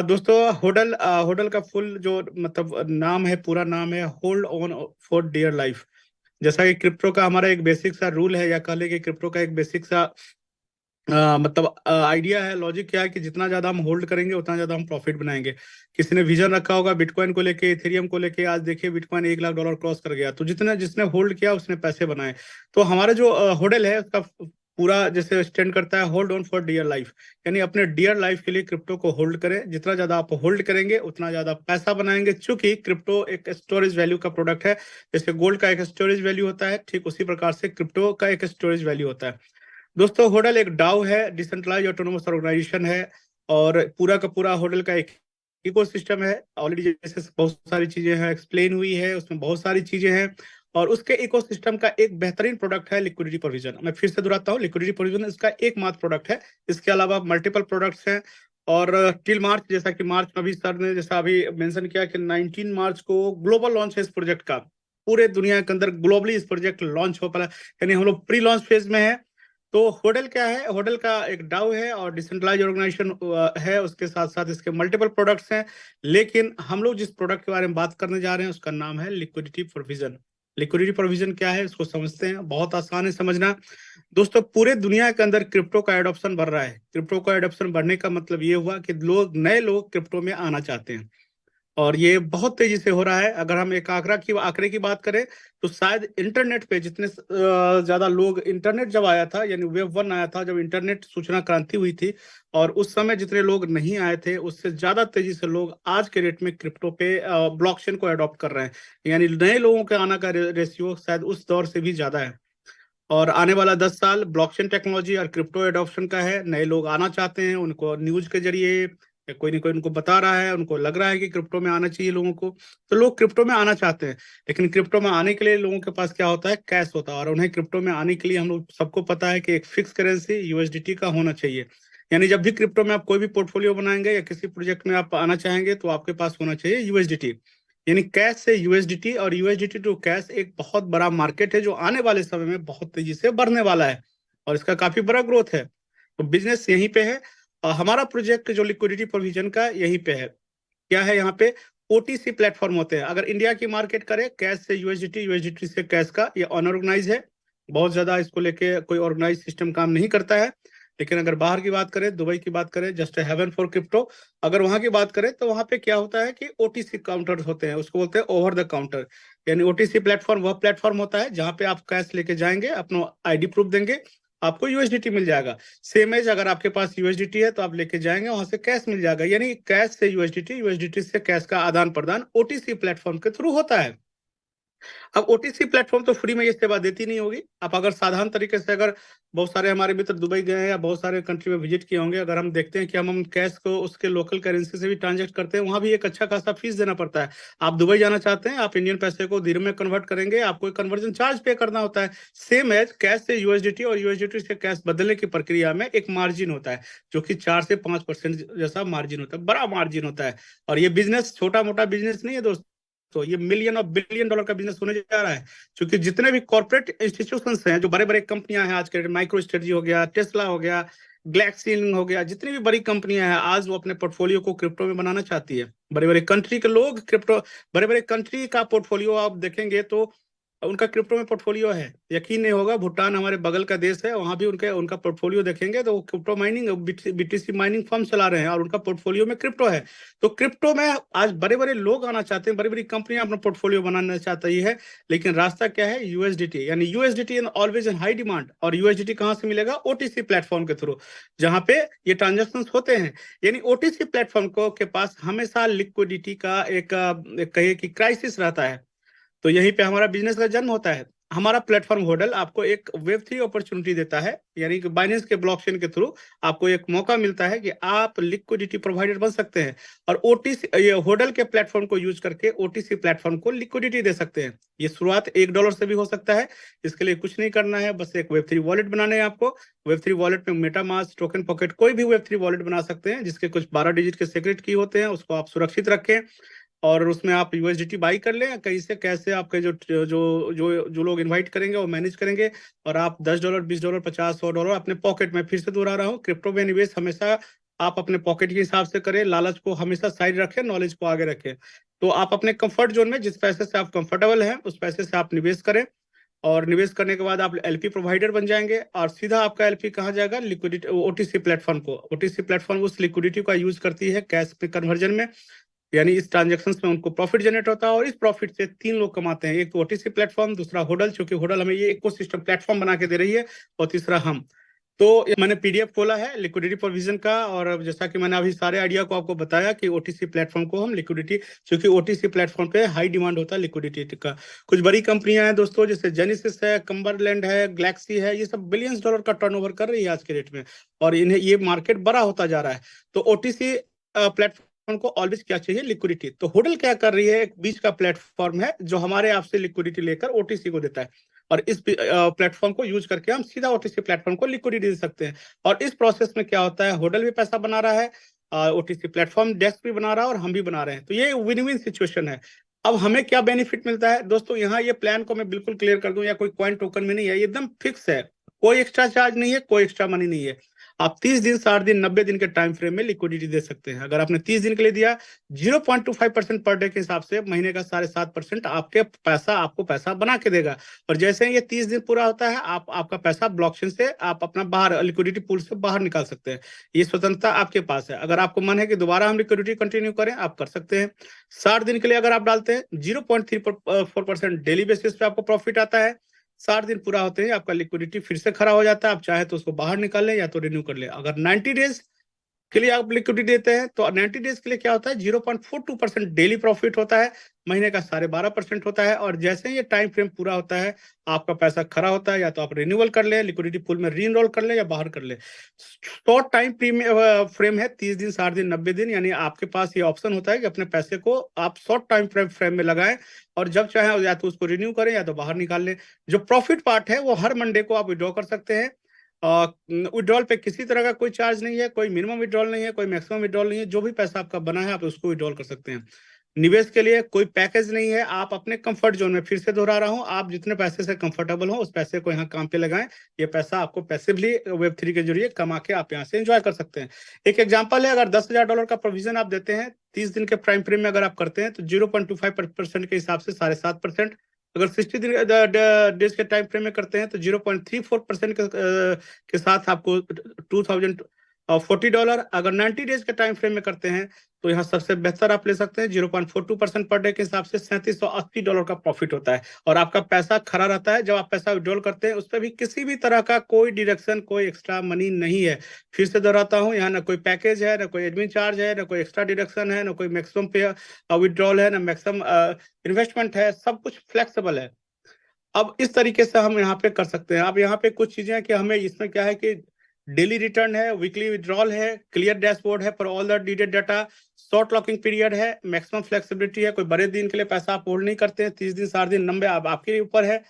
दोस्तों, होडल होडल का फुल जो मतलब नाम है, पूरा नाम है hold on for dear life. जैसा कि क्रिप्टो का हमारा एक बेसिक सा रूल है, या कह ले कि क्रिप्टो का एक बेसिक सा मतलब आइडिया है, लॉजिक क्या है कि जितना ज्यादा हम होल्ड करेंगे उतना ज्यादा हम प्रॉफिट बनाएंगे। किसी ने विजन रखा होगा बिटकॉइन को लेके, इथेरियम को लेके, आज देखिए बिटकॉइन 1 लाख डॉलर क्रॉस कर गया, तो जितने जिसने होल्ड किया उसने पैसे बनाए। तो हमारा जो होडल है उसका पूरा जैसे स्टैंड करता है hold on for dear life, यानी अपने डियर लाइफ के लिए क्रिप्टो को होल्ड करें। जितना ज्यादा आप होल्ड करेंगे उतना ज्यादा पैसा बनाएंगे, चूंकि क्रिप्टो एक स्टोरेज वैल्यू का प्रोडक्ट है। जैसे गोल्ड का एक स्टोरेज वैल्यू होता है, ठीक उसी प्रकार से क्रिप्टो का एक स्टोरेज वैल्यू होता है। दोस्तों, होडल एक डाउ है, डिसेंट्रलाइज ऑटोनोमस ऑर्गेनाइजेशन है, और पूरा का पूरा होडल का एक इकोसिस्टम है। ऑलरेडी जैसे बहुत सारी चीजें हैं एक्सप्लेन हुई है, उसमें बहुत सारी चीजें हैं। और उसके इकोसिस्टम का एक बेहतरीन प्रोडक्ट है लिक्विडिटी प्रोविजन। मैं फिर से दोहराता हूँ, लिक्विडिटी प्रोविजन इसका एकमात्र प्रोडक्ट है। इसके अलावा मल्टीपल प्रोडक्ट्स हैं। और टिल मार्च, जैसा कि मार्च में अभी सर ने जैसा अभी मेंशन किया कि 19 मार्च को ग्लोबल लॉन्च है इस प्रोजेक्ट का। पूरे दुनिया के अंदर ग्लोबली इस प्रोजेक्ट लॉन्च हो पा, यानी हम लोग प्री लॉन्च फेज में है। तो होडल क्या है? होडल का एक डाउ है और डिसेंट्रलाइज ऑर्गेनाइजेशन है, उसके साथ साथ इसके मल्टीपल प्रोडक्ट्स हैं। लेकिन हम लोग जिस प्रोडक्ट के बारे में बात करने जा रहे हैं उसका नाम है लिक्विडिटी प्रोविजन। लिक्विडिटी प्रोविजन क्या है इसको समझते हैं, बहुत आसान है समझना। दोस्तों, पूरे दुनिया के अंदर क्रिप्टो का एडॉप्शन बढ़ रहा है। क्रिप्टो का एडॉप्शन बढ़ने का मतलब ये हुआ कि नए लोग क्रिप्टो में आना चाहते हैं, और ये बहुत तेजी से हो रहा है। अगर हम एक आंकड़े की बात करें तो शायद इंटरनेट पे जितने ज्यादा लोग, इंटरनेट जब आया था यानी वेब 1 आया था, जब इंटरनेट सूचना क्रांति हुई थी, और उस समय जितने लोग नहीं आए थे उससे ज्यादा तेजी से लोग आज के डेट में क्रिप्टो पे ब्लॉकचेन को अडॉप्ट कर रहे हैं। यानी नए लोगों के आने का रेशियो शायद उस दौर से भी ज्यादा है। और आने वाला 10 साल ब्लॉकचेन टेक्नोलॉजी और क्रिप्टो एडॉप्शन का है। नए लोग आना चाहते हैं, उनको न्यूज के जरिए या कोई ना कोई उनको बता रहा है, उनको लग रहा है कि क्रिप्टो में आना चाहिए लोगों को, तो लोग क्रिप्टो में आना चाहते हैं। लेकिन क्रिप्टो में आने के लिए लोगों के पास क्या होता है? कैश होता है। और उन्हें क्रिप्टो में आने के लिए हम लोग सबको पता है कि एक फिक्स करेंसी यूएसडीटी का होना चाहिए। यानी जब भी क्रिप्टो में आप कोई भी पोर्टफोलियो बनाएंगे या किसी प्रोजेक्ट में आप आना चाहेंगे तो आपके पास होना चाहिए यूएसडीटी। यानी कैश से यूएसडीटी, और यूएसडीटी टू कैश एक बहुत बड़ा मार्केट है जो आने वाले समय में बहुत तेजी से बढ़ने वाला है, और इसका काफी बड़ा ग्रोथ है। तो बिजनेस यहीं पे है, और हमारा प्रोजेक्ट जो लिक्विडिटी प्रोविजन का यहीं पे है। क्या है यहाँ पे? ओटीसी प्लेटफॉर्म होते हैं। अगर इंडिया की मार्केट करें, कैश से यूएसडीटी, यूएसडीटी से कैश का, ये अनऑर्गेनाइज है। बहुत ज्यादा इसको लेके कोई ऑर्गेनाइज सिस्टम काम नहीं करता है। लेकिन अगर बाहर की बात करें, दुबई की बात करें, जस्ट हेवन फॉर क्रिप्टो, अगर वहां की बात करें तो वहां पे क्या होता है कि ओटीसी काउंटर्स होते हैं, उसको बोलते हैं ओवर द काउंटर। यानी ओटीसी प्लेटफॉर्म वह प्लेटफॉर्म होता है जहां पे आप कैश लेके जाएंगे, अपना आईडी प्रूफ देंगे, आपको यूएसडीटी मिल जाएगा। सेम एज अगर आपके पास यूएसडीटी है तो आप लेके जाएंगे, वहां से कैश मिल जाएगा। यानी कैश से यूएसडीटी, यूएसडीटी से कैश का आदान प्रदान ओटीसी प्लेटफॉर्म के थ्रू होता है। अब ओटीसी प्लेटफॉर्म तो फ्री में ये सेवा देती नहीं होगी। आप अगर साधारण तरीके से, अगर बहुत सारे हमारे मित्र दुबई गए हैं या बहुत सारे कंट्री में विजिट किए होंगे, अगर हम देखते हैं कि हम कैश को उसके लोकल करेंसी से भी ट्रांजेक्ट करते हैं, वहां भी एक अच्छा खासा फीस देना पड़ता है। आप दुबई जाना चाहते हैं, आप इंडियन पैसे को दिरहम में कन्वर्ट करेंगे, आपको एक कन्वर्जन चार्ज पे करना होता है। सेम एज कैश से यूएसडीटी और यूएसडीटी से कैश बदलने की प्रक्रिया में एक मार्जिन होता है, जो कि 4 से 5% जैसा मार्जिन होता है, बड़ा मार्जिन होता है। और ये बिजनेस छोटा मोटा बिजनेस नहीं है दोस्तों, तो ये मिलियन और बिलियन डॉलर का बिजनेस होने जा रहा है। क्योंकि जितने भी कॉर्पोरेट इंस्टीट्यूशंस हैं, जो बड़े बड़े कंपनियां हैं आज के, माइक्रो स्ट्रेटजी हो गया, टेस्ला हो गया, ग्लैक्सिन हो गया, जितनी भी बड़ी कंपनियां हैं आज वो अपने पोर्टफोलियो को क्रिप्टो में बनाना चाहती है। बड़े बड़े कंट्री के लोग क्रिप्टो, बड़े बड़े कंट्री का पोर्टफोलियो आप देखेंगे तो उनका क्रिप्टो में पोर्टफोलियो है। यकीन नहीं होगा, भूटान हमारे बगल का देश है, वहां भी उनके उनका पोर्टफोलियो देखेंगे तो वो crypto mining, BTC mining firm चला रहे हैं और उनका पोर्टफोलियो में क्रिप्टो है। तो क्रिप्टो में आज बड़े बड़े लोग आना चाहते हैं, बड़ी बड़ी कंपनियां अपना पोर्टफोलियो बनाना चाहती है। लेकिन रास्ता क्या है? यूएसडीटी। यानी USDT in always in high demand. और यूएसडीटी कहाँ से मिलेगा? ओटीसी प्लेटफॉर्म के थ्रू, जहां पे ये ट्रांजेक्शन होते हैं। यानी ओटीसी प्लेटफॉर्म को के पास हमेशा लिक्विडिटी का एक कहिए कि क्राइसिस रहता है। तो यहीं पे हमारा बिजनेस का जन्म होता है। हमारा प्लेटफॉर्म होडल आपको एक वेब 3 अपॉर्चुनिटी देता है, यानी कि बाइनेंस के ब्लॉकचेन के थ्रू आपको एक मौका मिलता है कि आप लिक्विडिटी प्रोवाइडर बन सकते हैं, और ओटीसी, ये होडल के प्लेटफॉर्म को यूज करके ओटीसी प्लेटफॉर्म को लिक्विडिटी दे सकते हैं। ये शुरुआत $1 से भी हो सकता है। इसके लिए कुछ नहीं करना है, बस एक वेब 3 वॉलेट बनाने हैं आपको। वेब 3 वॉलेट में मेटामास्क, टोकन पॉकेट, कोई भी वेब 3 वॉलेट बना सकते हैं जिसके कुछ 12 डिजिट के सीक्रेट की होते हैं, उसको आप सुरक्षित रखें। और उसमें आप यूएसडीटी बाई कर लें, कहीं से कैसे आपके जो जो जो लोग इनवाइट करेंगे वो मैनेज करेंगे। और आप $10, $20, 50, $100 अपने पॉकेट में, फिर से दोहरा रहा हूँ, क्रिप्टो में निवेश हमेशा आप अपने पॉकेट के हिसाब से करें, लालच को हमेशा साइड रखें, नॉलेज को आगे रखें। तो आप अपने कंफर्ट जोन में जिस पैसे से आप कंफर्टेबल हैं उस पैसे से आप निवेश करें, और निवेश करने के बाद आप एलपी प्रोवाइडर बन जाएंगे, और सीधा आपका एलपी कहाँ जाएगा, लिक्विडिटी ओटीसी प्लेटफॉर्म को। ओटीसी प्लेटफॉर्म उस लिक्विडिटी का यूज करती है कैश पे कन्वर्जन में, यानी इस ट्रांजेक्शन में उनको प्रॉफिट जनरेट होता है, और इस प्रॉफिट से तीन लोग कमाते हैं, एक तो ओटीसी प्लेटफॉर्म, दूसरा होडल, क्योंकि होडल हमें ये इकोसिस्टम प्लेटफॉर्म बना के दे रही है, और तीसरा हम। तो मैंने पीडीएफ खोला है लिक्विडिटी प्रोविजन का, और जैसा कि मैंने अभी सारे आइडिया को आपको बताया कि ओटीसी प्लेटफॉर्म को हम लिक्विडिटी, क्योंकि ओटीसी प्लेटफॉर्म पे हाई डिमांड होता है लिक्विडिटी का। कुछ बड़ी कंपनियां हैं दोस्तों, जैसे जेनेसिस है, कम्बरलैंड है, गैलेक्सी है, ये सब बिलियंस डॉलर का टर्नओवर कर रही है आज के डेट में, और इन्हें ये मार्केट बड़ा होता जा रहा है। तो ओटीसी प्लेटफॉर्म को ऑलवेज क्या चाहिए, लिक्विडिटी। तो होडल क्या कर रही है, एक बीच का प्लेटफॉर्म है जो हमारे आपसे लिक्विडिटी लेकर ओटीसी को देता है, और इस प्लेटफॉर्म को यूज करके हम सीधा ओटीसी प्लेटफॉर्म को लिक्विडिटी दे सकते हैं। और इस प्रोसेस में क्या होता है, होडल भी पैसा बना रहा है, ओटीसी प्लेटफॉर्म डेस्क भी बना रहा है, और हम भी बना रहे हैं। तो ये विन विन सिचुएशन है। अब हमें क्या बेनिफिट मिलता है दोस्तों, यहाँ ये प्लान को मैं बिल्कुल क्लियर कर दूं, या कोई कॉइन टोकन में नहीं है, ये एकदम फिक्स है, कोई एक्स्ट्रा चार्ज नहीं है, कोई एक्स्ट्रा मनी नहीं है। आप 30 दिन, 60 दिन, 90 दिन के टाइम फ्रेम में लिक्विडिटी दे सकते हैं। अगर आपने 30 दिन के लिए दिया, 0.25% पर डे के हिसाब से महीने का 7.5% आपको पैसा बना के देगा। और जैसे ही ये 30 दिन पूरा होता है, आपका पैसा ब्लॉकचेन से आप अपना बाहर लिक्विडिटी पूल से बाहर निकाल सकते हैं। ये स्वतंत्रता आपके पास है। अगर आपको मन है कि दोबारा हम लिक्विडिटी कंटिन्यू करें, आप कर सकते हैं। 60 दिन के लिए अगर आप डालते हैं, 0.34% डेली बेसिस पे आपको प्रॉफिट आता है। 60 दिन पूरा होते हैं आपका लिक्विडिटी फिर से खड़ा हो जाता है, आप चाहे तो उसको बाहर निकाल लें या तो रिन्यू कर ले। अगर 90 डेज के लिए आप लिक्विडिटी देते हैं, तो 90 डेज के लिए क्या होता है, 0.42% डेली प्रॉफिट होता है, महीने का 12.5% होता है। और जैसे ही ये टाइम फ्रेम पूरा होता है, आपका पैसा खड़ा होता है, या तो आप रिन्यूअल कर ले, लिक्विडिटी पूल में री इनरोल कर ले, या बाहर कर ले। शॉर्ट टाइम फ्रेम है, 30 दिन, 60 दिन, 90 दिन, यानी आपके पास ये ऑप्शन होता है कि अपने पैसे को आप शॉर्ट टाइम फ्रेम में लगाएं, और जब चाहे या तो उसको रिन्यू करें या तो बाहर निकाल लें। जो प्रॉफिट पार्ट है वो हर मंडे को आप विड्रॉ कर सकते हैं। विड्रॉल पे किसी तरह का कोई चार्ज नहीं है, कोई मिनिमम विड्रॉल नहीं है, कोई मैक्सिमम विड्रॉल नहीं है, जो भी पैसा आपका बना है आप उसको विड्रॉल कर सकते हैं। निवेश के लिए कोई पैकेज नहीं है, आप अपने कंफर्ट जोन में, फिर से दोहरा रहा हूं, आप जितने पैसे से कंफर्टेबल हो उस पैसे को यहाँ काम पे लगाएं। ये पैसा आपको पैसिवली Web3 के जरिए कमा के आप यहाँ से एंजॉय कर सकते हैं। एक एग्जांपल है, अगर $10,000 का प्रोविजन आप देते हैं 30 दिन के प्राइम फ्रेम में, अगर आप करते हैं तो 0.25% के हिसाब से 7.5%। अगर 60 दिन डेज के टाइम फ्रेम में करते हैं तो 0.34% के साथ आपको $2,040। अगर 90 डेज के टाइम फ्रेम में करते हैं तो यहाँ सबसे बेहतर आप ले सकते हैं, 0.42% पर डे के हिसाब से $3780 का प्रॉफिट होता है, और आपका पैसा खड़ा रहता है। जब आप पैसा विड्रॉल करते हैं उस पर भी किसी भी तरह का कोई डिडक्शन, कोई एक्स्ट्रा मनी नहीं है। फिर से दोहराता हूँ, यहाँ ना कोई पैकेज है, ना कोई एडमिन चार्ज है, ना कोई एक्स्ट्रा डिडक्शन है, ना कोई मैक्सिमम पे विड्रॉल है, ना मैक्सिमम इन्वेस्टमेंट है, सब कुछ फ्लेक्सिबल है। अब इस तरीके से हम यहाँ पे कर सकते हैं। अब यहाँ पे कुछ चीजें हैं कि हमें इसमें क्या है कि डेली रिटर्न है, वीकली विड्रॉल है, क्लियर डैशबोर्ड है for all the needed data, short locking period है, मैक्सिमम फ्लेक्सिबिलिटी है, कोई बड़े दिन के लिए पैसा आप होल्ड नहीं करते हैं, 30 दिन, 60 दिन, 90, अब आपके ऊपर है।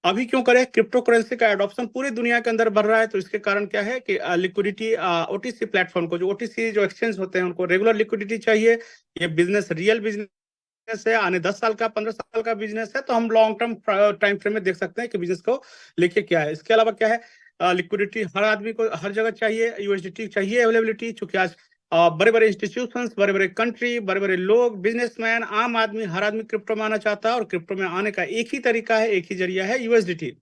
अभी क्यों करें, क्रिप्टो करेंसी का एडॉप्शन पूरी दुनिया के अंदर बढ़ रहा है, तो इसके कारण क्या है कि लिक्विडिटी, ओटीसी प्लेटफॉर्म को, जो ओटीसी जो एक्सचेंज होते हैं उनको रेगुलर लिक्विडिटी चाहिए। ये बिजनेस रियल बिजनेस है, आने 10 साल का, 15 साल का बिजनेस है, तो हम लॉन्ग टर्म टाइम फ्रेम में देख सकते हैं कि बिजनेस को लेके क्या है। इसके अलावा क्या है, लिक्विडिटी हर आदमी को हर जगह चाहिए, यूएसडीटी चाहिए अवेलेबिलिटी, चूंकि आज बड़े बड़े इंस्टीट्यूशंस, बड़े बड़े कंट्री, बड़े बड़े लोग, बिजनेसमैन, आम आदमी, हर आदमी क्रिप्टो में आना चाहता है, और क्रिप्टो में आने का एक ही तरीका है, एक ही जरिया है, यूएसडीटी।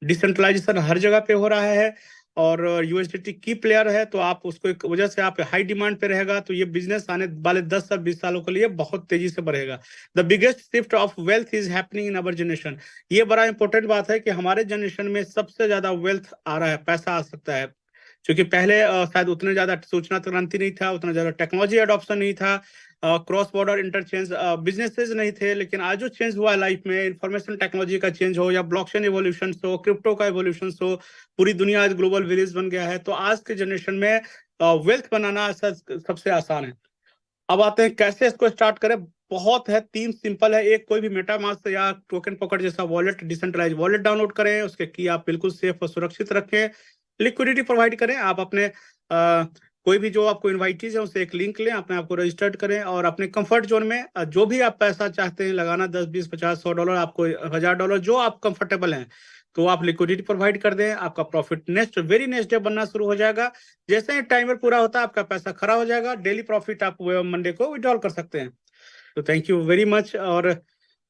डिसेंट्रलाइजेशन हर जगह पे हो रहा है, और यूएसडीटी की प्लेयर है, तो आप उसको एक वजह से आप हाई डिमांड पे रहेगा, तो ये बिजनेस आने वाले 10 साल 20 सालों के लिए बहुत तेजी से बढ़ेगा। The biggest shift of wealth is happening in our generation. ये बड़ा इंपॉर्टेंट बात है कि हमारे जनरेशन में सबसे ज्यादा वेल्थ आ रहा है, पैसा आ सकता है। क्योंकि पहले शायद उतने ज्यादा सूचना क्रांति नहीं था, उतना ज्यादा टेक्नोलॉजी एडॉप्शन नहीं था, क्रॉस बॉर्डर इंटरचेंज बिजनेसेस नहीं थे। लेकिन आज जो चेंज हुआ लाइफ में, इंफॉर्मेशन टेक्नोलॉजी का चेंज हो, या ब्लॉकचेन इवोल्यूशन हो, क्रिप्टो का इवोल्यूशन हो, पूरी दुनिया आज ग्लोबल विलेज बन गया है। तो आज के जनरेशन में वेल्थ बनाना सबसे आसान है। अब आते हैं कैसे इसको स्टार्ट करें। बहुत है, 3 सिंपल है। एक, कोई भी मेटामास्क या टोकन पॉकेट जैसा वॉलेट, डिसेंट्रलाइज वॉलेट डाउनलोड करें, उसके की आप बिल्कुल सेफ और सुरक्षित रखें। लिक्विडिटी प्रोवाइड करें, आप अपने कोई भी जो आपको इनवाइटीज है उससे एक लिंक लें, अपने आप को रजिस्टर्ड करें, और अपने कंफर्ट जोन में जो भी आप पैसा चाहते हैं लगाना, 10, 20, 50, $100, आपको $1000, जो आप कंफर्टेबल हैं, तो आप लिक्विडिटी प्रोवाइड कर दें, आपका प्रॉफिट वेरी नेक्स्ट डे बनना शुरू हो जाएगा। जैसे ही टाइमर पूरा होता है आपका पैसा खड़ा हो जाएगा, डेली प्रॉफिट आप मंडे को विड्रॉल कर सकते हैं। तो थैंक यू वेरी मच, और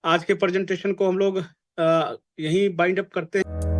आज के प्रेजेंटेशन को हम लोग यहीं बाइंड अप करते हैं।